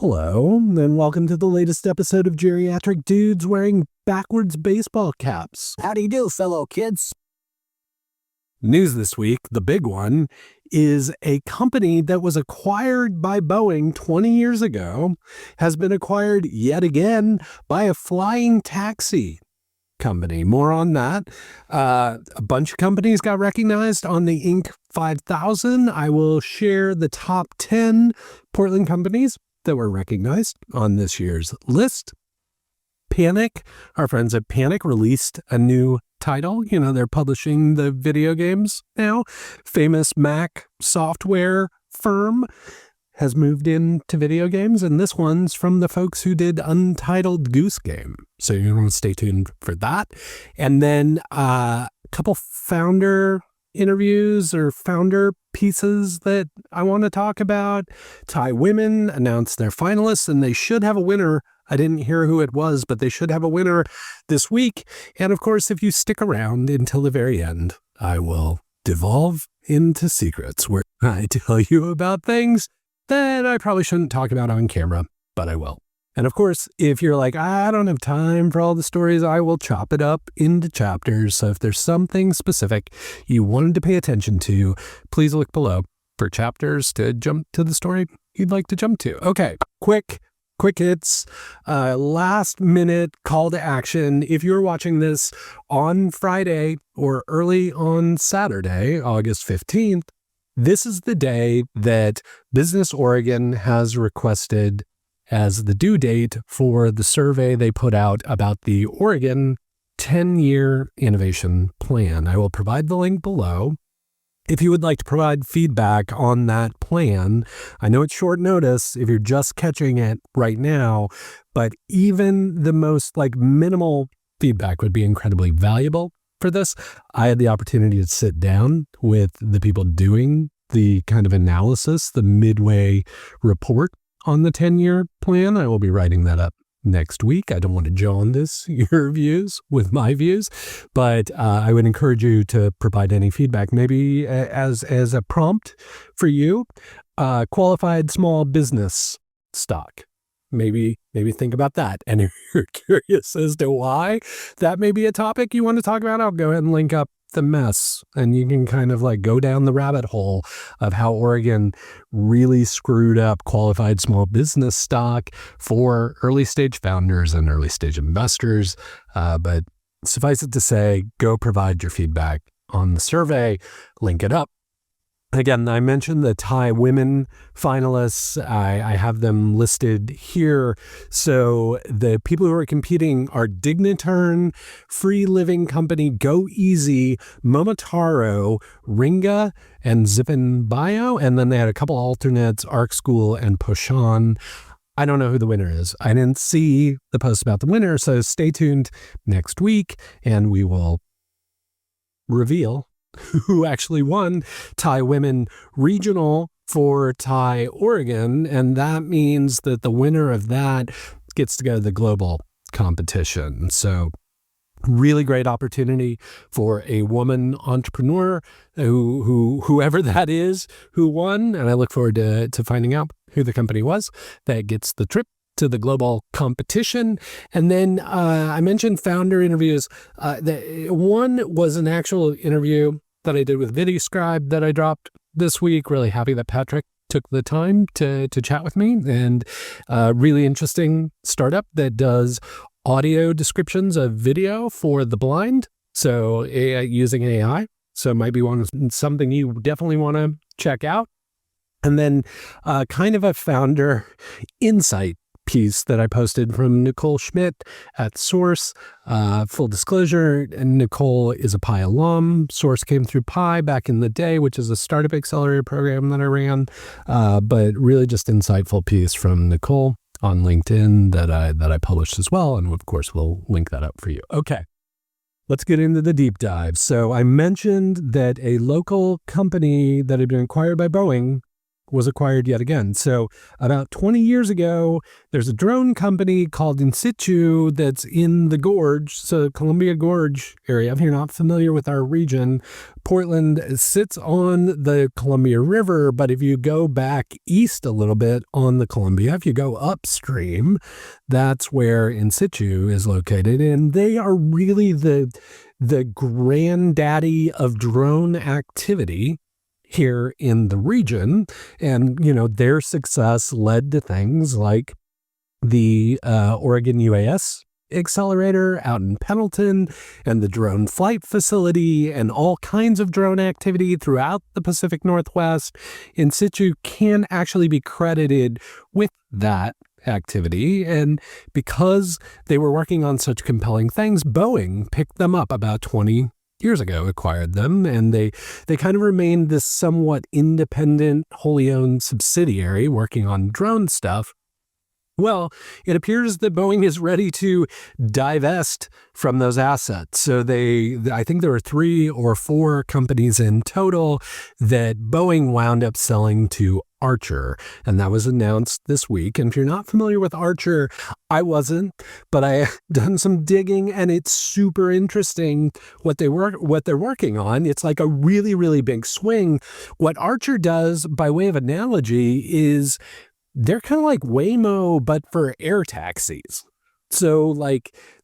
Hello, and welcome to the latest episode of Geriatric Dudes Wearing Backwards Baseball Caps. How do you do, fellow kids? News this week, the big one, is a company that was acquired by Boeing 20 years ago has been acquired yet again by a flying taxi company. More on that. A bunch of companies got recognized on the Inc. 5000. I will share the top 10 Portland companies that were recognized on this year's list. Panic, our friends at Panic released a new title. You know, they're publishing the video games now. Famous Mac software firm has moved into video games, and this one's from the folks who did Untitled Goose Game. So you're going to stay tuned for that. And then a couple founder interviews or founder pieces that I want to talk about. Thai women announced their finalists, and they should have a winner. I didn't hear who it was, but they should have a winner this week. And of course, if you stick around until the very end, I will devolve into secrets where I tell you about things that I probably shouldn't talk about on camera, but I will. And of course, if you're like, I don't have time for all the stories, I will chop it up into chapters. So if there's something specific you wanted to pay attention to, please look below for chapters to jump to the story you'd like to jump to. Okay, quick hits, last minute call to action. If you're watching this on Friday or early on Saturday, August 15th, this is the day that Business Oregon has requested as the due date for the survey they put out about the Oregon 10-year innovation plan. I will provide the link below. If you would like to provide feedback on that plan, I know it's short notice if you're just catching it right now, but even the most minimal feedback would be incredibly valuable for this. I had the opportunity to sit down with the people doing the kind of analysis, the midway report on the 10-year plan. I will be writing that up next week. I don't want to jaundice your views with my views, but I would encourage you to provide any feedback, maybe as a prompt for you. Qualified small business stock. Maybe think about that. And if you're curious as to why that may be a topic you want to talk about, I'll go ahead and link up the mess, and you can kind of go down the rabbit hole of how Oregon really screwed up qualified small business stock for early stage founders and early stage investors. But suffice it to say, go provide your feedback on the survey, link it up. Again, I mentioned the Thai women finalists. I have them listed here. So the people who are competing are Digniturn, Free Living Company, Go Easy, Momotaro, Ringa, and Zippin Bio. And then they had a couple alternates, Arc School and Pushan. I don't know who the winner is. I didn't see the post about the winner. So stay tuned next week and we will reveal who actually won Thai Women Regional for Thai Oregon. And that means that the winner of that gets to go to the global competition. So really great opportunity for a woman entrepreneur whoever that is who won. And I look forward to finding out who the company was that gets the trip to the global competition. And then I mentioned founder interviews. One was an actual interview that I did with ViddyScribe that I dropped this week. Really happy that Patrick took the time to chat with me, and really interesting startup that does audio descriptions of video for the blind. So using AI. So it might be something you definitely want to check out. And then kind of a founder insight piece that I posted from Nicole Schmidt at Source. Full disclosure, Nicole is a Pi alum. Source came through Pi back in the day, which is a startup accelerator program that I ran. But really just insightful piece from Nicole on LinkedIn that I published as well. And of course, we'll link that up for you. Okay. Let's get into the deep dive. So I mentioned that a local company that had been acquired by Boeing was acquired yet again. So about 20 years ago, there's a drone company called Insitu that's in the Gorge, so Columbia Gorge area. If you're not familiar with our region, Portland sits on the Columbia River, but if you go back east a little bit on the Columbia, if you go upstream, that's where Insitu is located. And they are really the granddaddy of drone activity here in the region. And, their success led to things like the Oregon UAS accelerator out in Pendleton and the drone flight facility and all kinds of drone activity throughout the Pacific Northwest. Insitu can actually be credited with that activity. And because they were working on such compelling things, Boeing picked them up about 20 years ago, acquired them, and they kind of remained this somewhat independent, wholly owned subsidiary working on drone stuff. Well, it appears that Boeing is ready to divest from those assets. So I think there were 3 or 4 companies in total that Boeing wound up selling to Archer. And that was announced this week. And if you're not familiar with Archer, I wasn't, but I done some digging, and it's super interesting what they're working on. It's like a really, really big swing. What Archer does, by way of analogy, is they're kind of like Waymo, but for air taxis. So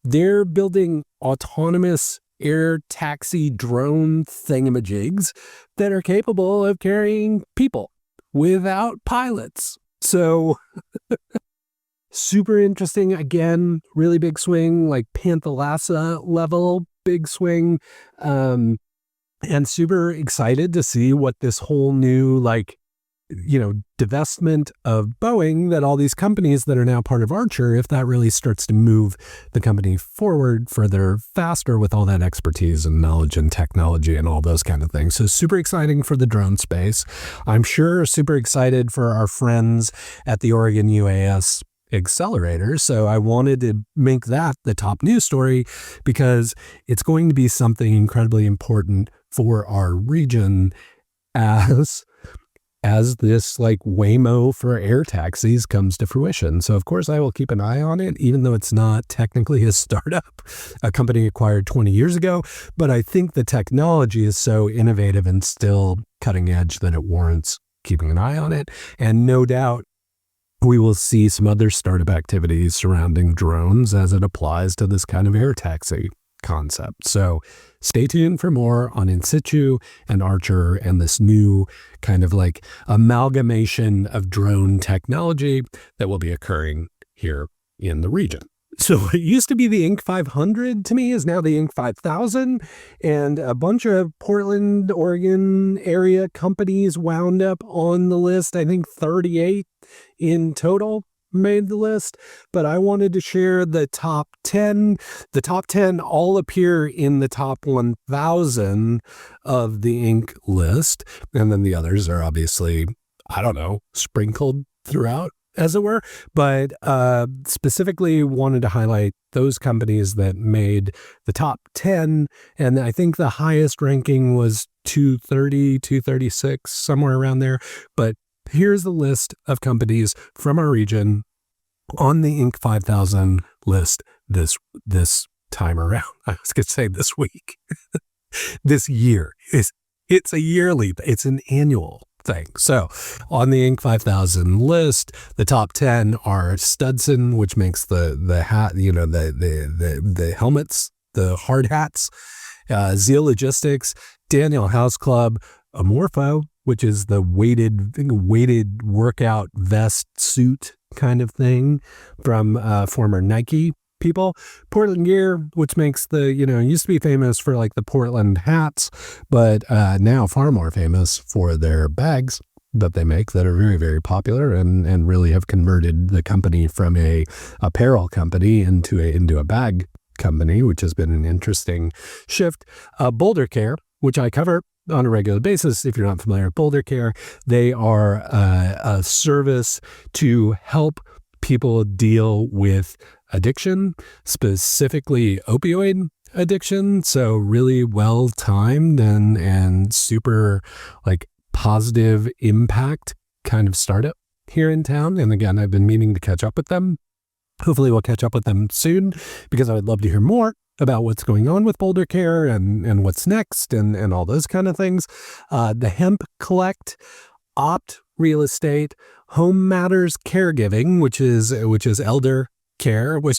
they're building autonomous air taxi drone thingamajigs that are capable of carrying people without pilots. So super interesting. Again, really big swing, like Panthalassa level big swing. And super excited to see what this whole new divestment of Boeing, that all these companies that are now part of Archer, if that really starts to move the company forward further, faster with all that expertise and knowledge and technology and all those kind of things. So super exciting for the drone space. I'm sure super excited for our friends at the Oregon UAS accelerator. So I wanted to make that the top news story because it's going to be something incredibly important for our region as this Waymo for air taxis comes to fruition. So of course I will keep an eye on it, even though it's not technically a startup, a company acquired 20 years ago. But I think the technology is so innovative and still cutting edge that it warrants keeping an eye on it. And no doubt we will see some other startup activities surrounding drones as it applies to this kind of air taxi concept. So stay tuned for more on Insitu and Archer and this new kind of amalgamation of drone technology that will be occurring here in the region. So it used to be the Inc. 500 to me is now the Inc. 5000, and a bunch of Portland, Oregon area companies wound up on the list. I think 38 in total made the list, but I wanted to share the top 10. The top 10 all appear in the top 1,000 of the Inc. list, and then the others are obviously, sprinkled throughout, as it were, but specifically wanted to highlight those companies that made the top 10, and I think the highest ranking was 230, 236, somewhere around there, but here's the list of companies from our region on the Inc. 5000 list this time around. I was going to say this week. This year. It's a yearly, it's an annual thing. So on the Inc. 5000 list, the top 10 are Studson, which makes the hat, the helmets, the hard hats, Zeal Logistics, Daniel House Club, Omorpho, which is the weighted workout vest suit kind of thing from former Nike people. Portland Gear, which makes used to be famous for the Portland hats, but now far more famous for their bags that they make that are very, very popular and really have converted the company from a apparel company into a bag company, which has been an interesting shift. Boulder Care, which I cover on a regular basis. If you're not familiar with Boulder Care, they are a service to help people deal with addiction, specifically opioid addiction. So really well timed and super positive impact kind of startup here in town. And again, I've been meaning to catch up with them. Hopefully we'll catch up with them soon, because I would love to hear more about what's going on with Boulder Care and what's next and all those kind of things. The Hemp Collect, Opt Real Estate, Home Matters Caregiving, which is elder care, which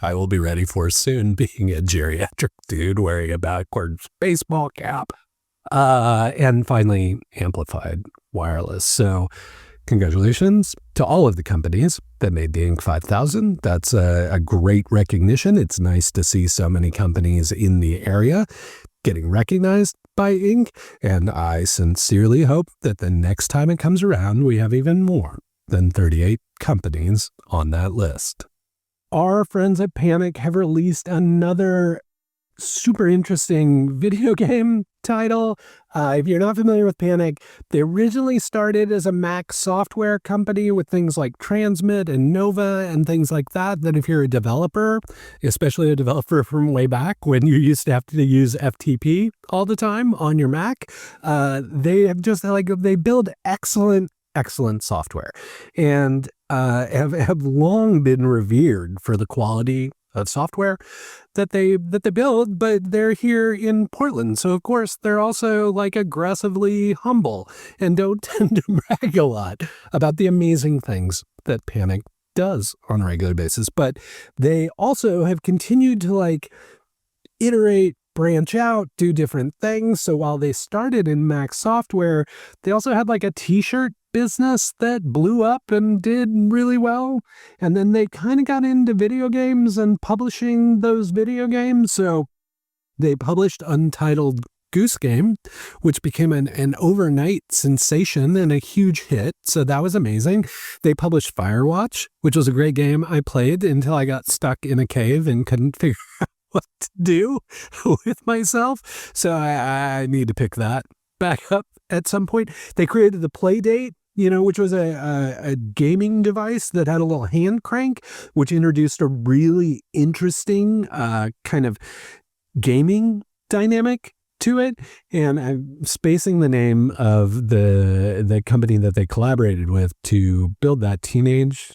I will be ready for soon, being a geriatric dude wearing a backwards baseball cap. And finally, Amplified Wireless. So congratulations to all of the companies that made the Inc. 5000. That's a great recognition. It's nice to see so many companies in the area getting recognized by Inc. And I sincerely hope that the next time it comes around, we have even more than 38 companies on that list. Our friends at Panic have released another super interesting video game title. If you're not familiar with Panic, they originally started as a Mac software company with things like Transmit and Nova and things like that, that if you're a developer, especially a developer from way back when you used to have to use FTP all the time on your Mac, they build excellent software and have long been revered for the quality of software that they build, but they're here in Portland. So of course they're also like aggressively humble and don't tend to brag a lot about the amazing things that Panic does on a regular basis. But they also have continued to like iterate, branch out, do different things. So while they started in Mac software, they also had like a t-shirt business that blew up and did really well. And then they kind of got into video games and publishing those video games. So they published Untitled Goose Game, which became an overnight sensation and a huge hit. So that was amazing. They published Firewatch, which was a great game I played until I got stuck in a cave and couldn't figure out what to do with myself. So I need to pick that back up at some point. They created the Playdate, which was a gaming device that had a little hand crank, which introduced a really interesting kind of gaming dynamic to it. And I'm spacing the name of the company that they collaborated with to build that teenage.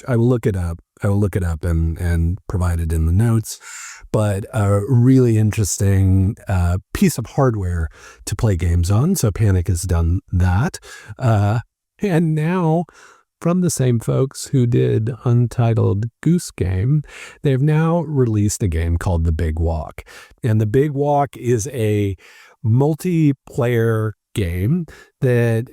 I will look it up. And provide it in the notes. But a really interesting piece of hardware to play games on. So Panic has done that. And now, from the same folks who did Untitled Goose Game, they've now released a game called The Big Walk. And The Big Walk is a multiplayer game that,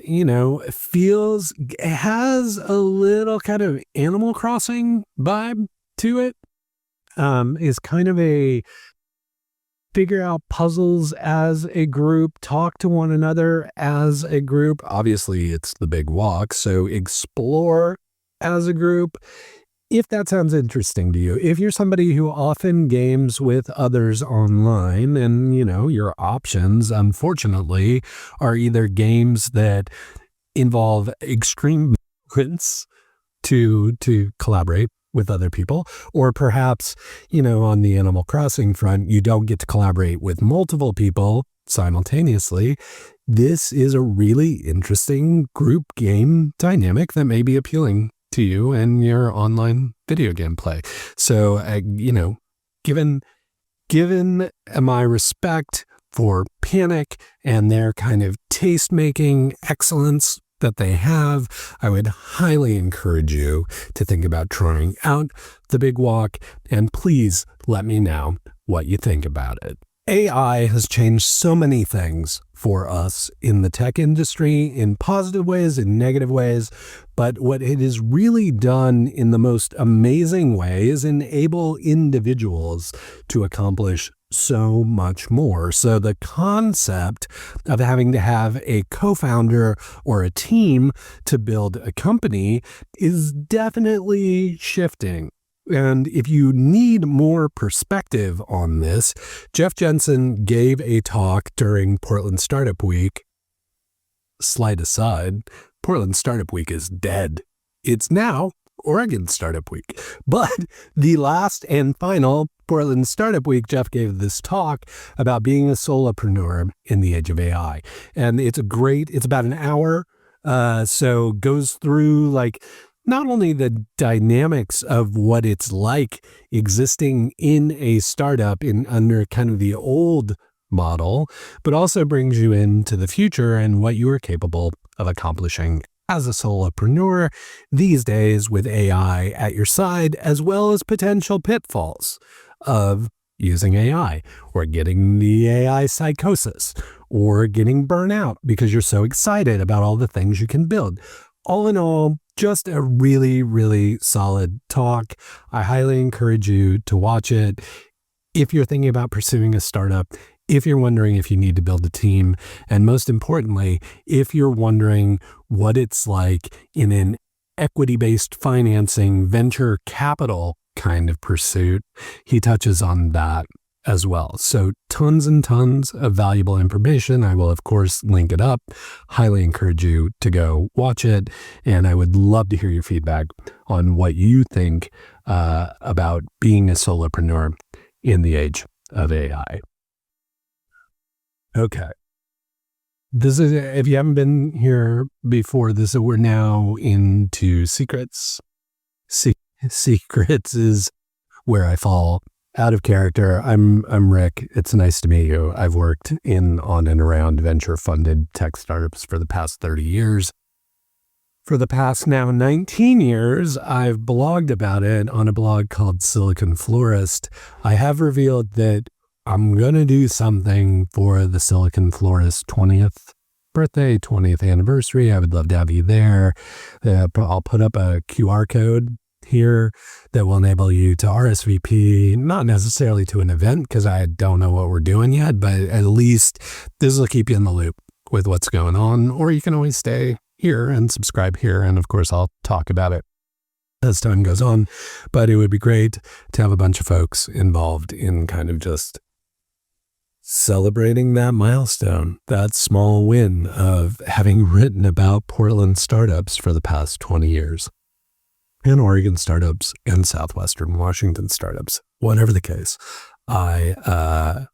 has a little kind of Animal Crossing vibe to it. Is kind of a figure out puzzles as a group, talk to one another as a group. Obviously, it's The Big Walk, so explore as a group. If that sounds interesting to you, if you're somebody who often games with others online and, your options, unfortunately, are either games that involve extreme movements to collaborate with other people, or perhaps, on the Animal Crossing front, you don't get to collaborate with multiple people simultaneously. This is a really interesting group game dynamic that may be appealing to you and your online video game play. So, given my respect for Panic and their kind of taste-making excellence that they have, I would highly encourage you to think about trying out The Big Walk, and please let me know what you think about it. AI has changed so many things for us in the tech industry, in positive ways, in negative ways. But what it has really done in the most amazing way is enable individuals to accomplish so much more. So the concept of having to have a co-founder or a team to build a company is definitely shifting. And if you need more perspective on this, Geoff Jensen gave a talk during Portland Startup Week. Slight aside, Portland Startup Week is dead. It's now Oregon Startup Week. But the last and final Portland Startup Week, Geoff gave this talk about being a solopreneur in the age of AI. And it's about an hour So goes through like not only the dynamics of what it's like existing in a startup under kind of the old model, but also brings you into the future and what you are capable of accomplishing as a solopreneur these days with AI at your side, as well as potential pitfalls of using AI or getting the AI psychosis or getting burnout because you're so excited about all the things you can build. All in all, just a really, really solid talk. I highly encourage you to watch it. If you're thinking about pursuing a startup, if you're wondering if you need to build a team, and most importantly, if you're wondering what it's like in an equity-based financing, venture capital kind of pursuit, he touches on that as well. So tons and tons of valuable information. I will, of course, link it up. Highly encourage you to go watch it. And I would love to hear your feedback on what you think about being a solopreneur in the age of AI. Okay. This is, if you haven't been here before, we're now into secrets. Secrets is where I fall out of character. I'm Rick. It's nice to meet you. I've worked on and around venture-funded tech startups for the past 30 years. For the past now 19 years, I've blogged about it on a blog called Silicon Florist. I have revealed that I'm going to do something for the Silicon Florist 20th birthday, 20th anniversary. I would love to have you there. I'll put up a QR code here that will enable you to RSVP, not necessarily to an event because I don't know what we're doing yet, but at least this will keep you in the loop with what's going on. Or you can always stay here and subscribe here. And of course, I'll talk about it as time goes on. But it would be great to have a bunch of folks involved in kind of just celebrating that milestone, that small win of having written about Portland startups for the past 20 years. And Oregon startups and Southwestern Washington startups, whatever the case. Not,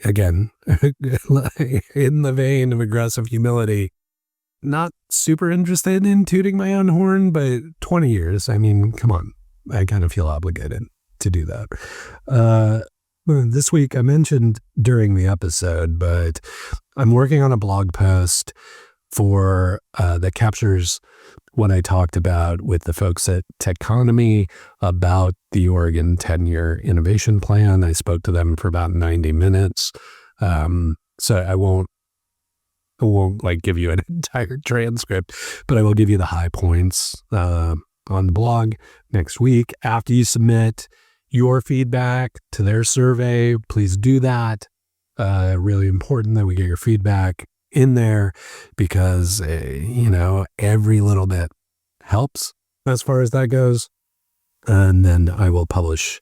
again, in the vein of aggressive humility, not super interested in tooting my own horn, but 20 years, I mean, come on, I kind of feel obligated to do that. This week, I mentioned during the episode, but I'm working on a blog post that captures what I talked about with the folks at Techonomy about the Oregon 10-year innovation plan. I spoke to them for about 90 minutes. So I won't like give you an entire transcript, but I will give you the high points on the blog next week. After you submit your feedback to their survey, please do that. Really important that we get your feedback in there because, every little bit helps as far as that goes. And then I will publish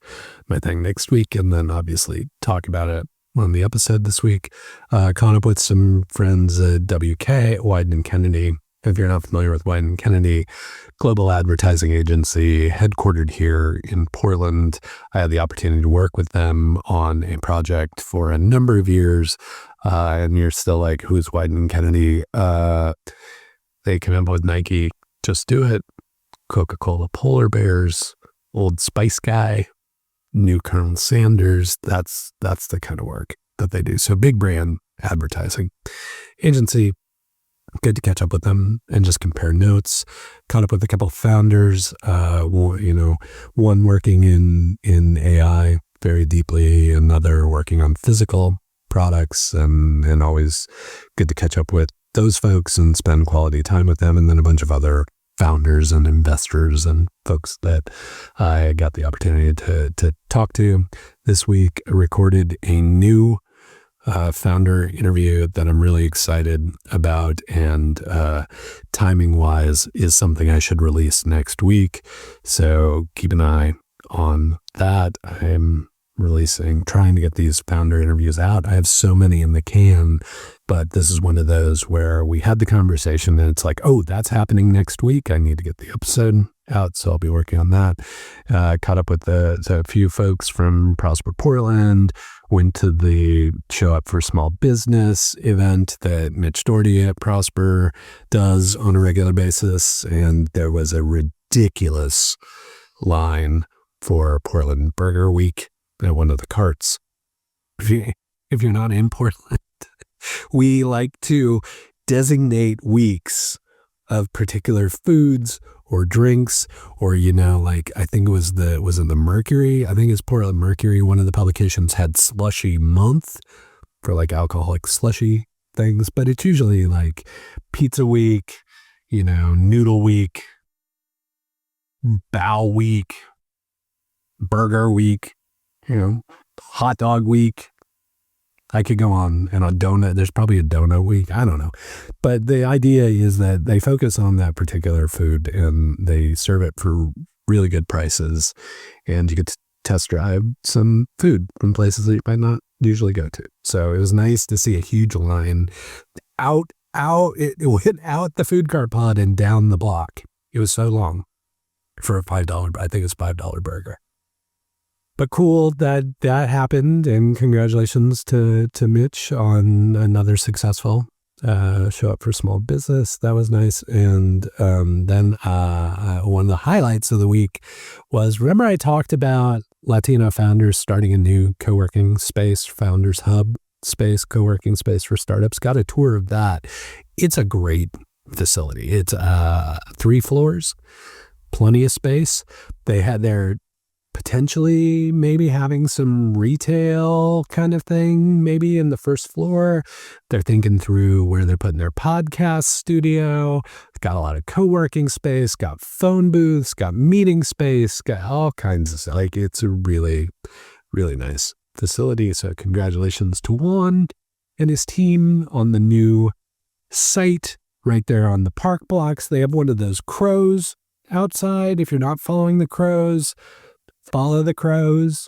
my thing next week and then obviously talk about it on the episode this week. Caught up with some friends at WK, Wieden & Kennedy. If you're not familiar with Wieden & Kennedy, global advertising agency headquartered here in Portland. I had the opportunity to work with them on a project for a number of years. And you're still like, who's Wieden & Kennedy? They came up with Nike, Just Do It, Coca-Cola Polar Bears, Old Spice Guy, New Colonel Sanders. That's the kind of work that they do. So big brand advertising agency. Good to catch up with them and just compare notes. Caught up with a couple of founders, one working in AI very deeply, another working on physical products, and always good to catch up with those folks and spend quality time with them. And then a bunch of other founders and investors and folks that I got the opportunity to talk to this week. I recorded a new founder interview that I'm really excited about, and timing wise is something I should release next week. So keep an eye on that. I'm trying to get these founder interviews out. I have so many in the can, but this is one of those where we had the conversation and it's like, oh, that's happening next week. I need to get the episode out. So I'll be working on that. Caught up with a few folks from Prosper Portland, went to the Show Up for Small Business event that Mitch Doherty at Prosper does on a regular basis. And there was a ridiculous line for Portland Burger Week at one of the carts. If you're not in Portland, we like to designate weeks of particular foods or drinks, or, like I think it was in the Mercury. I think it's Portland Mercury. One of the publications had slushy month for like alcoholic slushy things, but it's usually like pizza week, noodle week, bow week, burger week, hot dog week. I could go on, and a donut. There's probably a donut week. I don't know. But the idea is that they focus on that particular food and they serve it for really good prices. And you get to test drive some food from places that you might not usually go to. So it was nice to see a huge line it went out the food cart pod and down the block. It was so long for a $5, I think it's $5 burger. But cool that happened, and congratulations to Mitch on another successful Show Up for Small Business. That was nice. And then one of the highlights of the week was, remember I talked about Latino founders starting a new co-working space, Founders Hub space, co-working space for startups. Got a tour of that. It's a great facility. It's 3 floors, plenty of space. They had their potentially maybe having some retail kind of thing, maybe in the first floor. They're thinking through where they're putting their podcast studio. Got a lot of co-working space, got phone booths, got meeting space, got all kinds of stuff. Like, it's a really, really nice facility. So congratulations to Juan and his team on the new site right there on the park blocks. They have one of those crows outside. If you're not following the crows, follow the crows.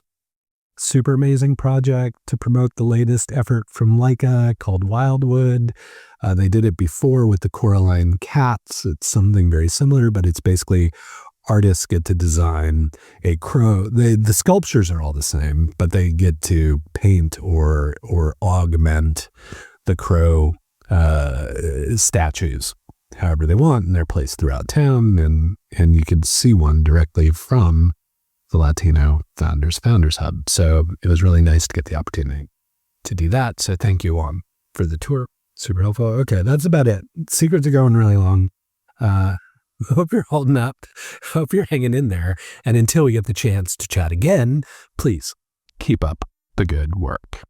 Super amazing project to promote the latest effort from Leica called Wildwood. They did it before with the Coraline cats. It's something very similar, but it's basically artists get to design a crow. The sculptures are all the same, but they get to paint or augment the crow statues however they want, and they're placed throughout town, and you can see one directly from the Latino Founders Hub. So it was really nice to get the opportunity to do that. So thank you, Juan, for the tour. Super helpful. Okay, that's about it. Secrets are going really long. Hope you're holding up. Hope you're hanging in there. And until we get the chance to chat again, please keep up the good work.